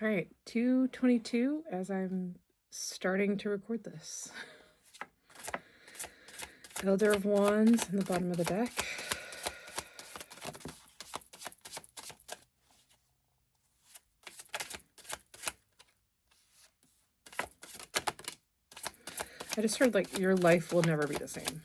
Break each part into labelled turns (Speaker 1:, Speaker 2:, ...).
Speaker 1: All right, 2:22 as I'm starting to record this. Elder of Wands in the bottom of the deck. I just heard like your life will never be the same.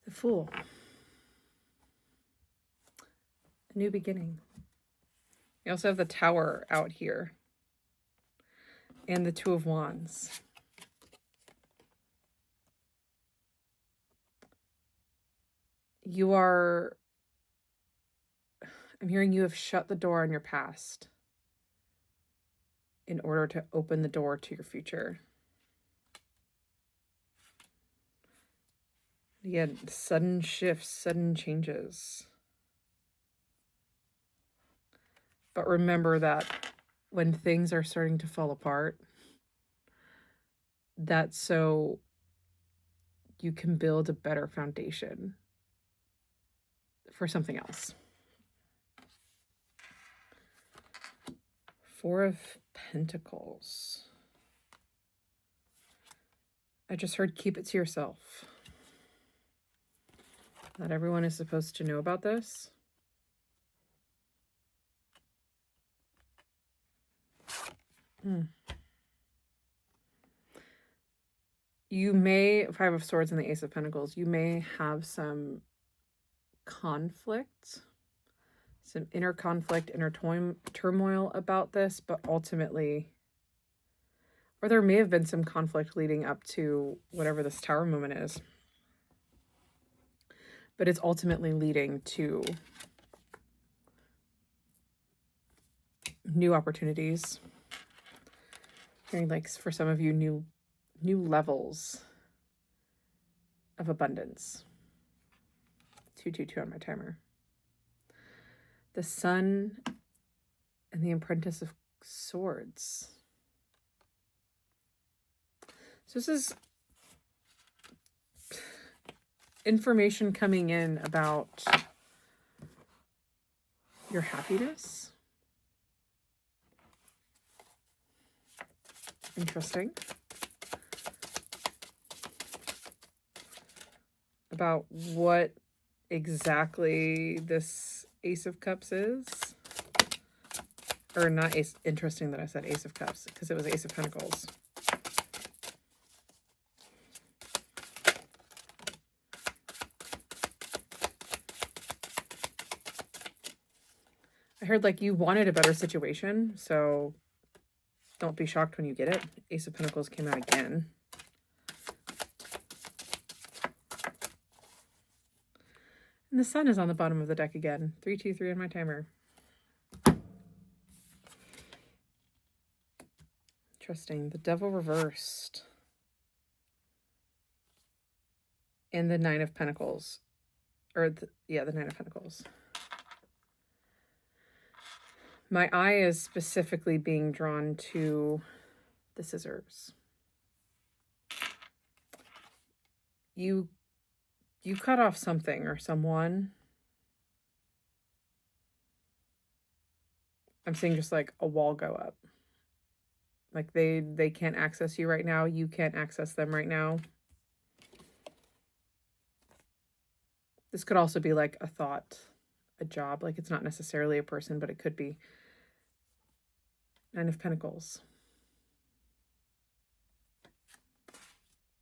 Speaker 1: The Fool. A new beginning. You also have the Tower out here. And the Two of Wands. I'm hearing you have shut the door on your past in order to open the door to your future. Again, sudden shifts, sudden changes. But remember that when things are starting to fall apart, that's so you can build a better foundation for something else. Four of Pentacles. I just heard keep it to yourself. Not everyone is supposed to know about this. You may, Five of Swords and the Ace of Pentacles, you may have some conflict, some inner conflict, inner turmoil about this, but ultimately, or there may have been some conflict leading up to whatever this Tower moment is. But it's ultimately leading to new opportunities. Hearing like for some of you, new levels of abundance. 222 on my timer. The Sun and the Apprentice of Swords. So this is information coming in about your happiness. Interesting. About what exactly this Ace of Cups is. Or not Ace. Interesting that I said Ace of Cups because it was Ace of Pentacles. I heard like you wanted a better situation, so don't be shocked when you get it. Ace of Pentacles came out again. And the Sun is on the bottom of the deck again. 323 on my timer. Interesting. The Devil reversed. And the Nine of Pentacles. The Nine of Pentacles. My eye is specifically being drawn to the Scissors. You cut off something or someone. I'm seeing just like a wall go up. Like they can't access you right now. You can't access them right now. This could also be like a thought, a job. Like it's not necessarily a person, but it could be. Nine of Pentacles.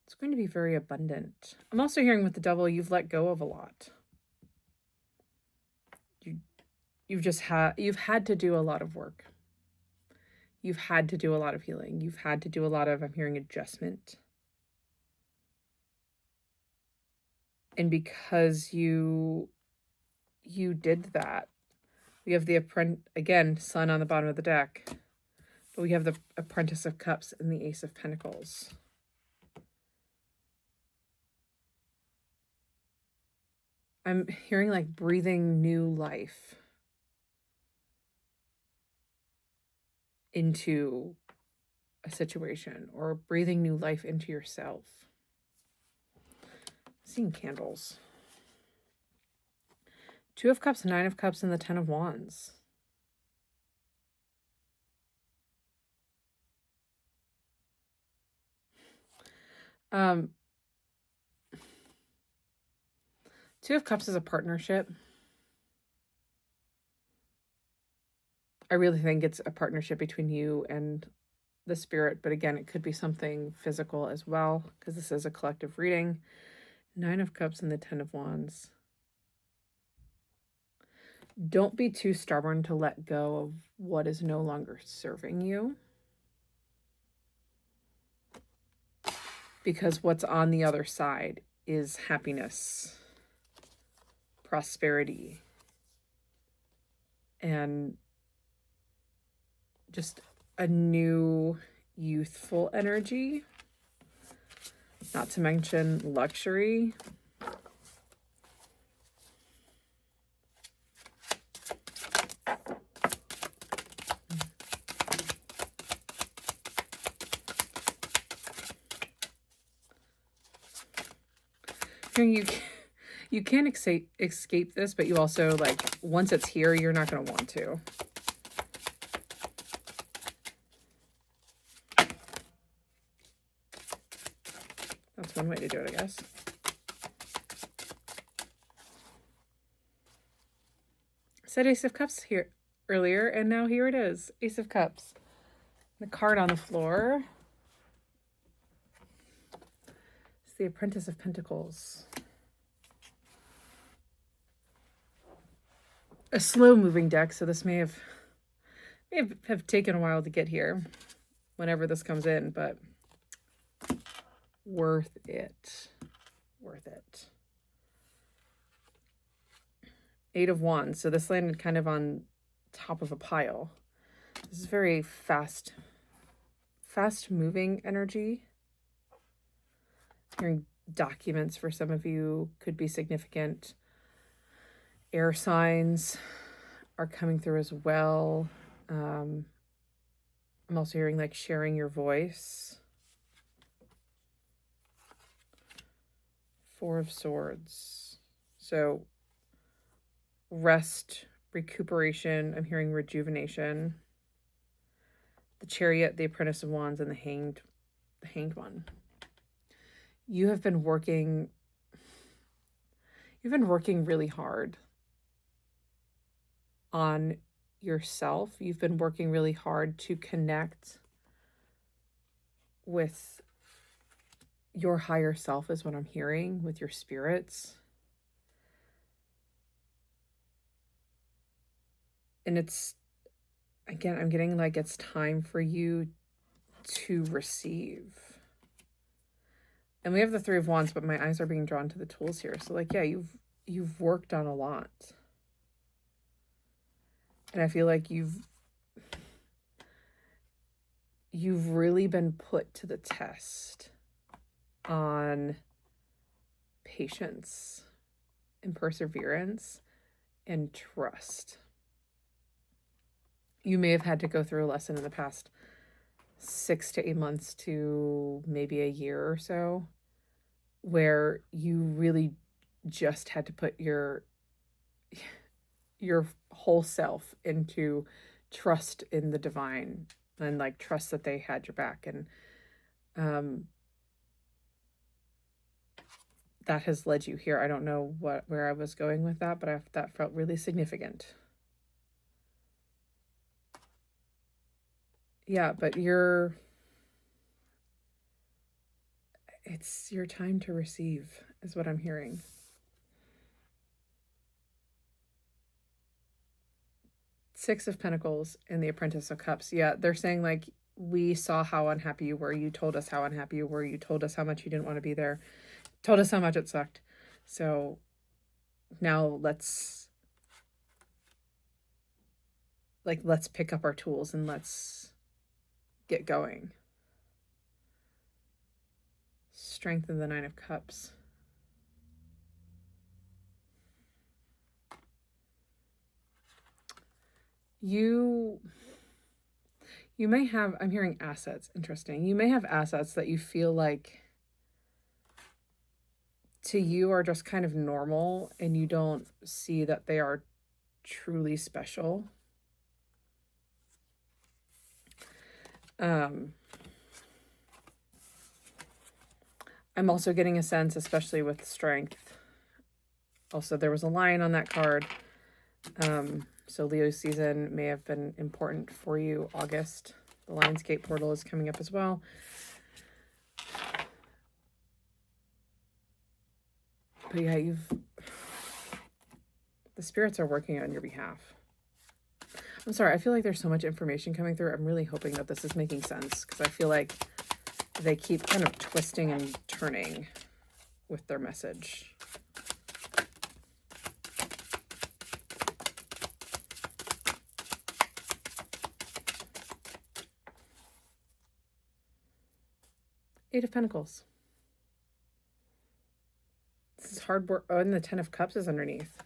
Speaker 1: It's going to be very abundant. I'm also hearing with the Devil, you've let go of a lot. You've had to do a lot of work. You've had to do a lot of healing. You've had to do a lot of, I'm hearing, adjustment. And because you did that, we have the again, Sun on the bottom of the deck. But we have the Apprentice of Cups and the Ace of Pentacles. I'm hearing like breathing new life into a situation or breathing new life into yourself. Seeing candles. Two of Cups, Nine of Cups, and the Ten of Wands. Two of Cups is a partnership. I really think it's a partnership between you and the spirit, but again, it could be something physical as well, because this is a collective reading. Nine of Cups and the Ten of Wands. Don't be too stubborn to let go of what is no longer serving you, because what's on the other side is happiness, prosperity, and just a new youthful energy, not to mention luxury. You can't escape this, but you also, like, once it's here, you're not going to want to. That's one way to do it, I guess. I said Ace of Cups here earlier, and now here it is. Ace of Cups. The card on the floor. It's the Apprentice of Pentacles. A slow-moving deck, so this may have taken a while to get here whenever this comes in, but worth it. Worth it. Eight of Wands. So this landed kind of on top of a pile. This is very fast-moving energy. Hearing documents for some of you could be significant. Air signs are coming through as well. I'm also hearing, like, sharing your voice. Four of Swords. So rest, recuperation. I'm hearing rejuvenation. The Chariot, the Apprentice of Wands, and the Hanged One. You've been working really hard on yourself. You've been working really hard to connect with your higher self, is what I'm hearing, with your spirits. And it's, again, I'm getting like it's time for you to receive. And we have the Three of Wands, but my eyes are being drawn to the tools here. So, like, yeah, you've worked on a lot. And I feel like you've really been put to the test on patience and perseverance and trust. You may have had to go through a lesson in the past 6 to 8 months to maybe a year or so, where you really just had to put your whole self into trust in the divine, and, like, trust that they had your back. And that has led you here. I don't know where I was going with that, but that felt really significant. Yeah, but it's your time to receive, is what I'm hearing. Six of Pentacles and the Apprentice of Cups. Yeah, they're saying, like, we saw how unhappy you were. You told us how unhappy you were. You told us how much you didn't want to be there. Told us how much it sucked. So now let's pick up our tools and let's get going. Strength of the Nine of Cups. You You may have, I'm hearing assets. Interesting. You may have assets that you feel like to you are just kind of normal and you don't see that they are truly special. I'm also getting a sense, especially with strength. Also, there was a lion on that card. So Leo season may have been important for you. August, the Lionsgate portal is coming up as well. But yeah, the spirits are working on your behalf. I'm sorry, I feel like there's so much information coming through. I'm really hoping that this is making sense because I feel like they keep kind of twisting and turning with their message. Eight of Pentacles. This is hard work. Oh, and the Ten of Cups is underneath.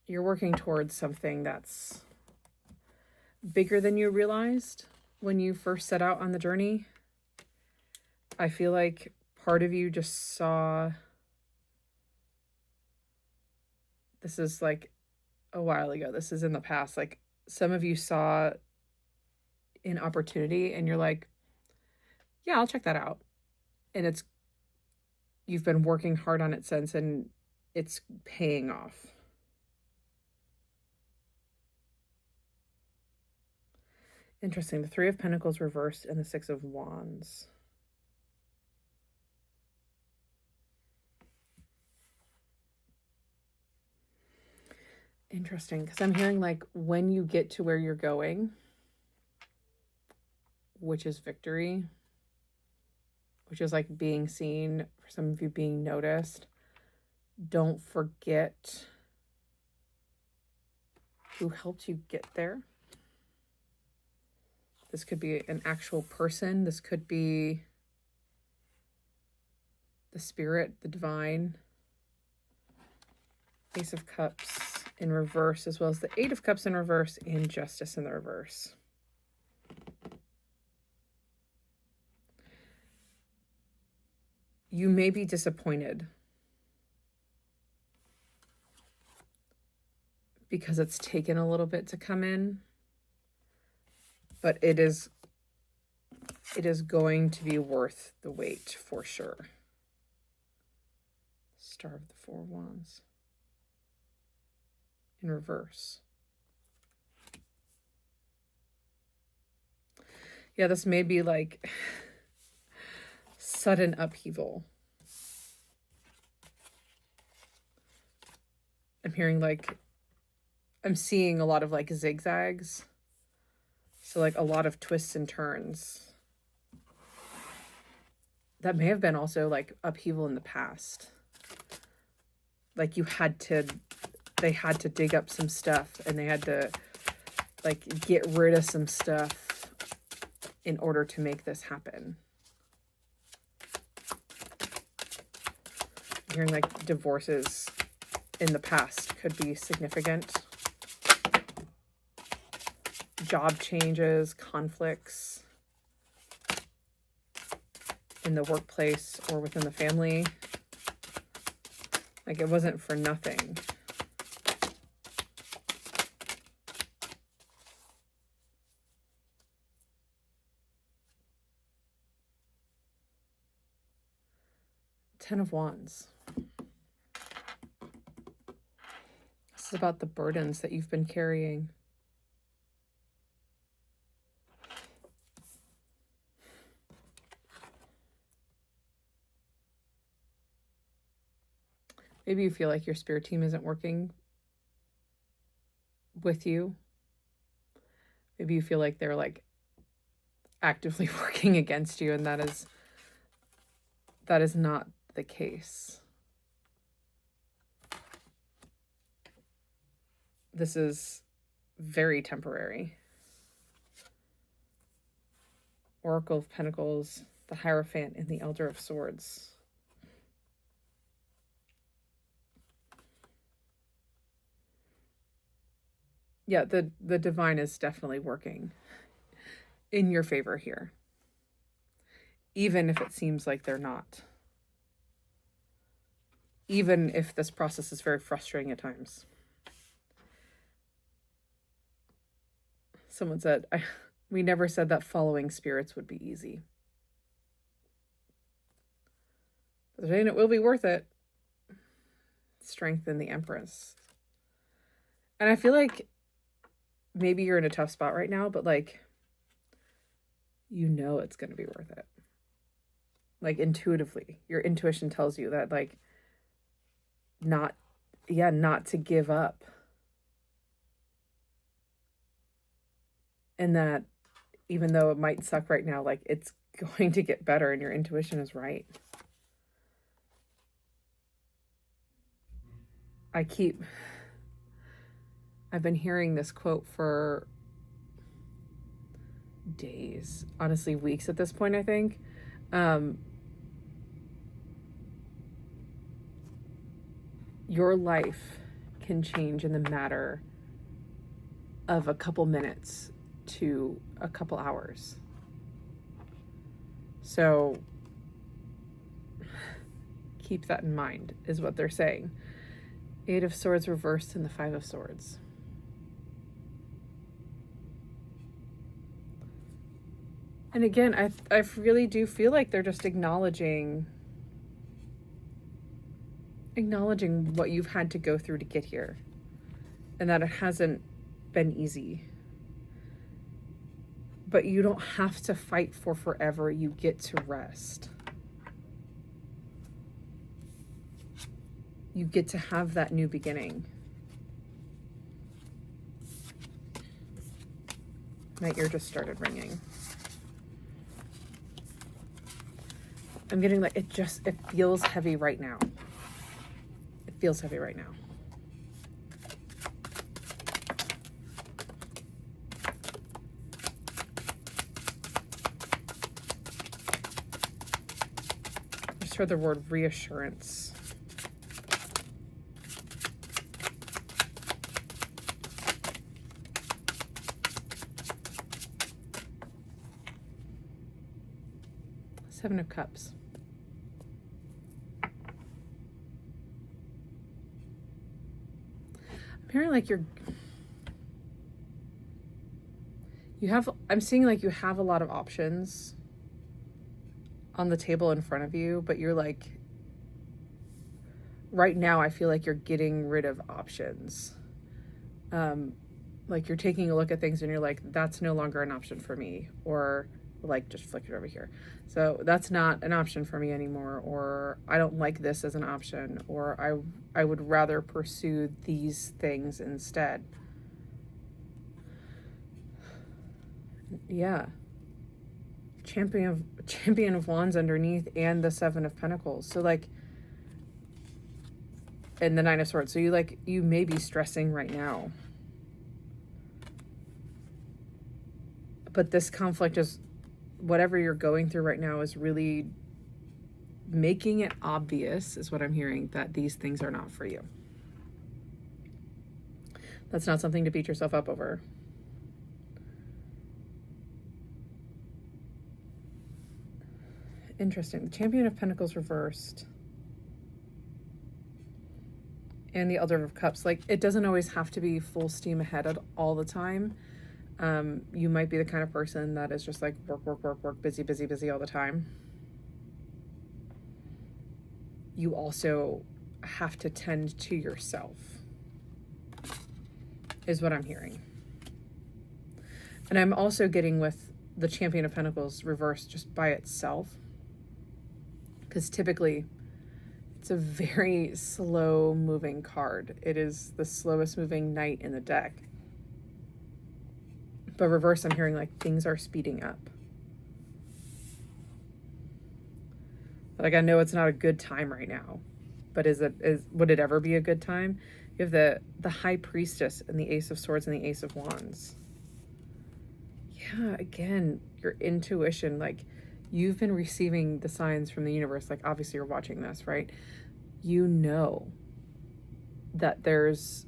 Speaker 1: You're working towards something that's bigger than you realized when you first set out on the journey. I feel like part of you just saw, this is like a while ago, this is in the past, like some of you saw an opportunity and you're like, yeah, I'll check that out. And you've been working hard on it since, and it's paying off. Interesting. The Three of Pentacles reversed and the Six of Wands. Interesting, because I'm hearing like when you get to where you're going, which is victory, which is like being seen, for some of you being noticed, don't forget who helped you get there. This could be an actual person. This could be the spirit, the divine. Ace of Cups in reverse, as well as the Eight of Cups in reverse and Justice in the reverse. You may be disappointed because it's taken a little bit to come in, but it is going to be worth the wait for sure. Star of the Four Wands in reverse. Yeah, this may be like sudden upheaval. I'm hearing like, I'm seeing a lot of like zigzags. So like a lot of twists and turns. That may have been also like upheaval in the past. Like they had to dig up some stuff and they had to like get rid of some stuff in order to make this happen. I'm hearing like divorces in the past could be significant. Job changes, conflicts in the workplace or within the family. Like it wasn't for nothing. Ten of Wands. This is about the burdens that you've been carrying. Maybe you feel like your spirit team isn't working with you. Maybe you feel like they're like actively working against you, and that is not the case. This is very temporary. Oracle of Pentacles, the Hierophant, and the Elder of Swords. Yeah, the divine is definitely working in your favor here, even if it seems like they're not. Even if this process is very frustrating at times. Someone said, we never said that following spirits would be easy. But then it will be worth it. Strengthen the Empress. And I feel like maybe you're in a tough spot right now, but like, you know it's going to be worth it. Like intuitively, your intuition tells you that like, not to give up. And that even though it might suck right now, like it's going to get better and your intuition is right. I've been hearing this quote for days, honestly, weeks at this point, I think. Your life can change in the matter of a couple minutes to a couple hours. So keep that in mind, is what they're saying. 8 of Swords reversed and the 5 of Swords. And again, I really do feel like they're just acknowledging what you've had to go through to get here. And that it hasn't been easy. But you don't have to fight for forever. You get to rest. You get to have that new beginning. My ear just started ringing. I'm getting like, it feels heavy right now. It feels heavy right now. I just heard the word reassurance. Seven of Cups. I'm hearing like I'm seeing like you have a lot of options on the table in front of you, but you're like, right now I feel like you're getting rid of options. Like you're taking a look at things and you're like, that's no longer an option for me, or like just flick it over here. So that's not an option for me anymore, or I don't like this as an option, or I would rather pursue these things instead. Yeah. Champion of Wands underneath and the 7 of Pentacles. So like, and the 9 of Swords. So you may be stressing right now. But this conflict is, whatever you're going through right now is really making it obvious, is what I'm hearing, that these things are not for you. That's not something to beat yourself up over. Interesting. The Champion of Pentacles reversed. And the Elder of Cups. Like, it doesn't always have to be full steam ahead all the time. You might be the kind of person that is just like work, busy all the time. You also have to tend to yourself, is what I'm hearing. And I'm also getting with the Champion of Pentacles reversed just by itself, because typically it's a very slow moving card. It is the slowest moving knight in the deck. But reverse, I'm hearing like things are speeding up. Like, I know it's not a good time right now, but would it ever be a good time? You have the High Priestess and the Ace of Swords and the Ace of Wands. Yeah, again, your intuition, like you've been receiving the signs from the universe. Like, obviously you're watching this, right? You know that there's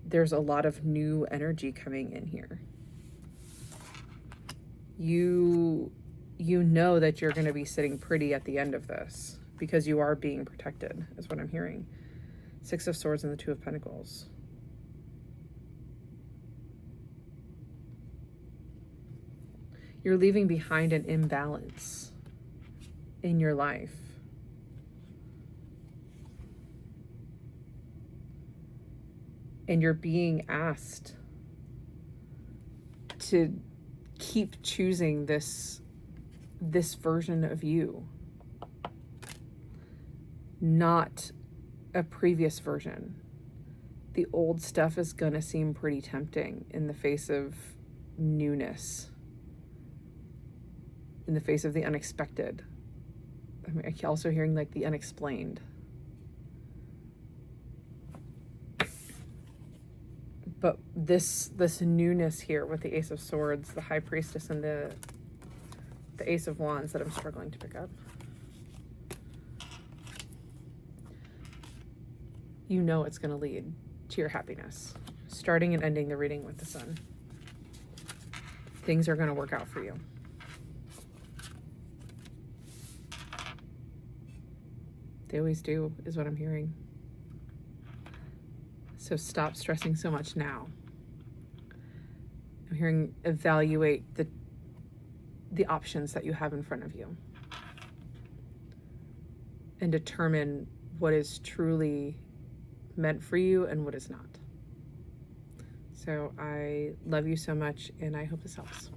Speaker 1: there's a lot of new energy coming in here. You know that you're going to be sitting pretty at the end of this because you are being protected, is what I'm hearing. 6 of Swords and the 2 of Pentacles. You're leaving behind an imbalance in your life. And you're being asked to keep choosing this version of you, not a previous version. The old stuff is gonna seem pretty tempting in the face of newness, in the face of the unexpected. I'm also hearing like the unexplained. But this newness here with the Ace of Swords, the High Priestess, and the Ace of Wands that I'm struggling to pick up. You know it's going to lead to your happiness. Starting and ending the reading with the Sun. Things are going to work out for you. They always do, is what I'm hearing. So stop stressing so much now. I'm hearing evaluate the options that you have in front of you and determine what is truly meant for you and what is not. So I love you so much, and I hope this helps.